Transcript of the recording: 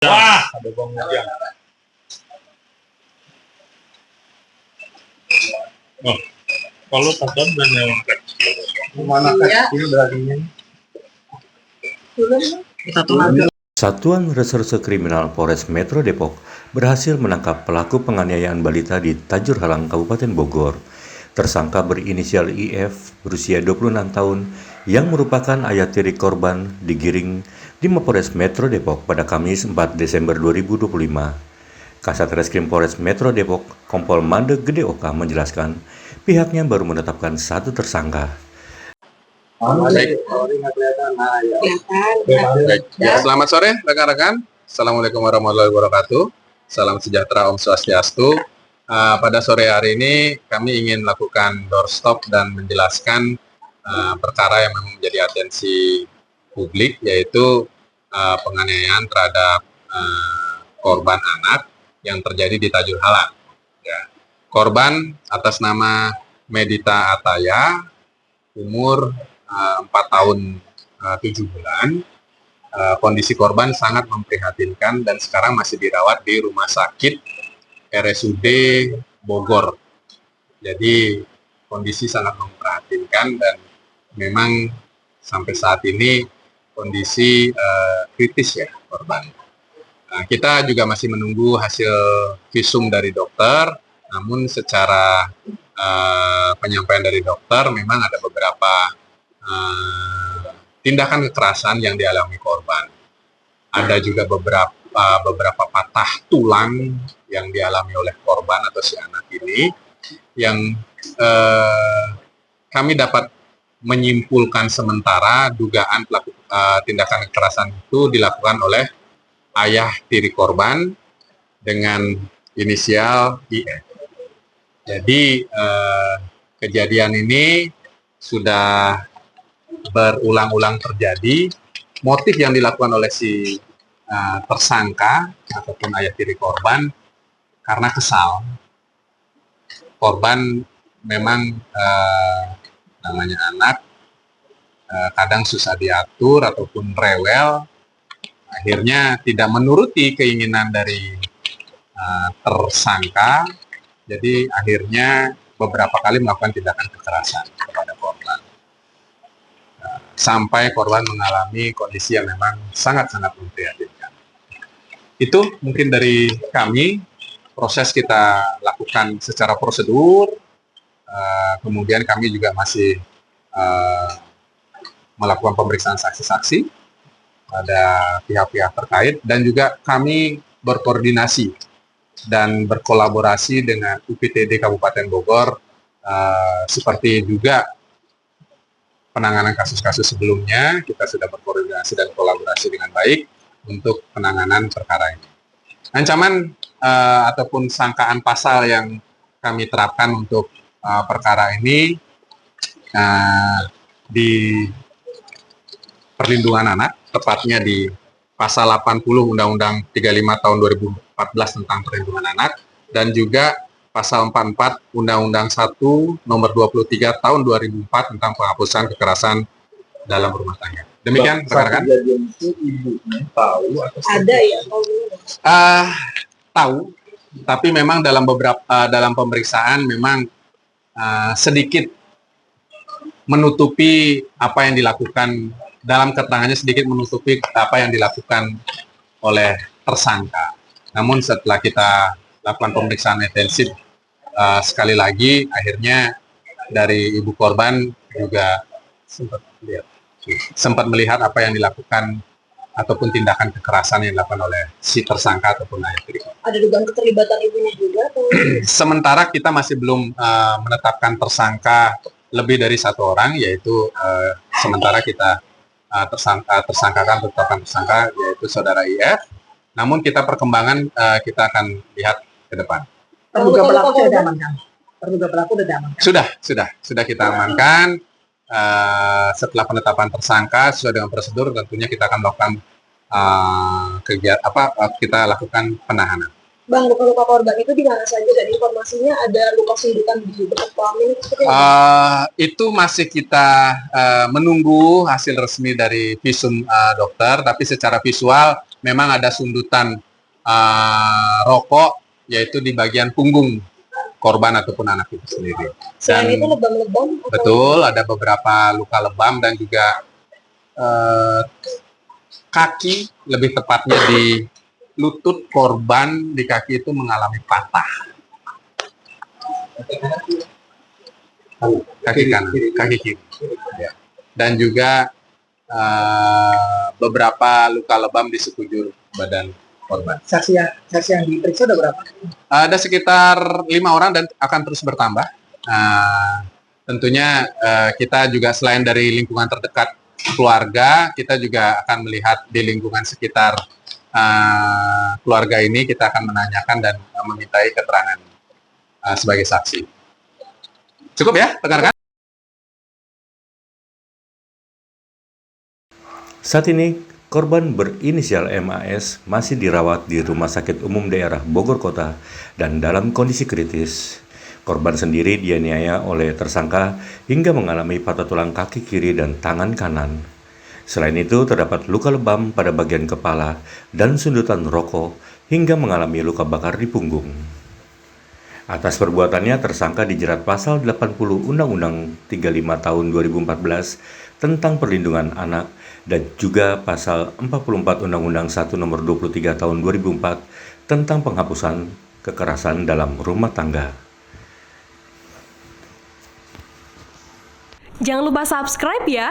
Wah, ada Bang Ujang. Oh, kalau satuan dan yang kecil. Mana kecil dagingnya? Satuan Reserse Kriminal Polres Metro Depok berhasil menangkap pelaku penganiayaan balita di Tajur Halang, Kabupaten Bogor. Tersangka berinisial IF berusia 26 tahun yang merupakan ayah tiri korban digiring di Mapolres Metro Depok pada Kamis 4 Desember 2025. Kasat Reskrim Polres Metro Depok, Kompol Mande Gede Oka menjelaskan pihaknya baru menetapkan satu tersangka. Baik. Ya, selamat sore rekan-rekan. Assalamualaikum warahmatullahi wabarakatuh. Salam sejahtera, Om Swastiastu. Pada sore hari ini kami ingin lakukan doorstop dan menjelaskan perkara yang memang menjadi atensi publik, yaitu penganiayaan terhadap korban anak yang terjadi di Tajur Halang. Ya. Korban atas nama Medita Ataya, umur 4 tahun 7 bulan. Kondisi korban sangat memprihatinkan dan sekarang masih dirawat di Rumah Sakit RSUD Bogor. Jadi kondisi sangat memprihatinkan dan memang sampai saat ini kondisi kritis ya korban. Kita juga masih menunggu hasil visum dari dokter, namun secara penyampaian dari dokter memang ada beberapa tindakan kekerasan yang dialami korban. Ada juga beberapa patah tulang yang dialami oleh korban atau si anak ini, yang kami dapat menyimpulkan sementara dugaan pelaku tindakan kekerasan itu dilakukan oleh ayah tiri korban dengan inisial IF. Jadi kejadian ini sudah berulang-ulang terjadi. Motif yang dilakukan oleh si tersangka ataupun ayah tiri korban karena kesal. Korban memang namanya anak, kadang susah diatur ataupun rewel, akhirnya tidak menuruti keinginan dari tersangka, jadi akhirnya beberapa kali melakukan tindakan kekerasan kepada korban. Sampai korban mengalami kondisi yang memang sangat-sangat memprihatinkan. Itu mungkin dari kami, proses kita lakukan secara prosedur, kemudian kami juga masih melakukan pemeriksaan saksi-saksi pada pihak-pihak terkait, dan juga kami berkoordinasi dan berkolaborasi dengan UPTD Kabupaten Bogor, seperti juga penanganan kasus-kasus sebelumnya, kita sudah berkoordinasi dan kolaborasi dengan baik untuk penanganan perkara ini. Ancaman ataupun sangkaan pasal yang kami terapkan untuk perkara ini di perlindungan anak, tepatnya di pasal 80 Undang-Undang 35 tahun 2014 tentang perlindungan anak, dan juga pasal 44 Undang-Undang 1 nomor 23 tahun 2004 tentang penghapusan kekerasan dalam rumah tangga. Demikian rekan-rekan. Tahu atau ada ya? Tahu, tapi memang dalam dalam pemeriksaan memang sedikit menutupi apa yang dilakukan, dalam keterangannya sedikit menutupi apa yang dilakukan oleh tersangka. Namun setelah kita lakukan pemeriksaan intensif sekali lagi, akhirnya dari ibu korban juga sempat melihat apa yang dilakukan ataupun tindakan kekerasan yang dilakukan oleh si tersangka ataupun ayah tiri. Ada dugaan keterlibatan ibunya juga? Atau? Sementara kita masih belum menetapkan tersangka lebih dari satu orang, yaitu sementara kita tetapkan tersangka yaitu saudara IF. Namun kita perkembangan kita akan lihat ke depan. Terduga pelaku sudah diamankan. Terduga pelaku sudah diamankan. Sudah kita amankan. Setelah penetapan tersangka sesuai dengan prosedur, tentunya kita akan melakukan kita lakukan penahanan. Bang, luka-luka korban itu di mana saja, dan informasinya ada luka sundutan di dekat kelamin? Itu masih kita menunggu hasil resmi dari visum dokter, tapi secara visual memang ada sundutan rokok, yaitu di bagian punggung korban ataupun anak itu sendiri. Selain itu lebam-lebam? atau- Betul, ada beberapa luka lebam dan juga kaki, lebih tepatnya di lutut korban di kaki itu mengalami patah. Kaki kanan, kaki kiri. Ya. Dan juga beberapa luka lebam di sekujur badan korban. Saksi yang diperiksa ada berapa? Ada sekitar 5 orang dan akan terus bertambah. Tentunya kita juga selain dari lingkungan terdekat keluarga, kita juga akan melihat di lingkungan sekitar keluarga ini, kita akan menanyakan dan memintai keterangan sebagai saksi. Cukup ya, rekan-rekan? Saat ini, korban berinisial MAS masih dirawat di Rumah Sakit Umum Daerah Bogor Kota dan dalam kondisi kritis. Korban sendiri dianiaya oleh tersangka hingga mengalami patah tulang kaki kiri dan tangan kanan. Selain itu, terdapat luka lebam pada bagian kepala dan sundutan rokok hingga mengalami luka bakar di punggung. Atas perbuatannya, tersangka dijerat pasal 80 Undang-Undang 35 tahun 2014 tentang perlindungan anak dan juga pasal 44 Undang-Undang 1 nomor 23 tahun 2004 tentang penghapusan kekerasan dalam rumah tangga. Jangan lupa subscribe ya.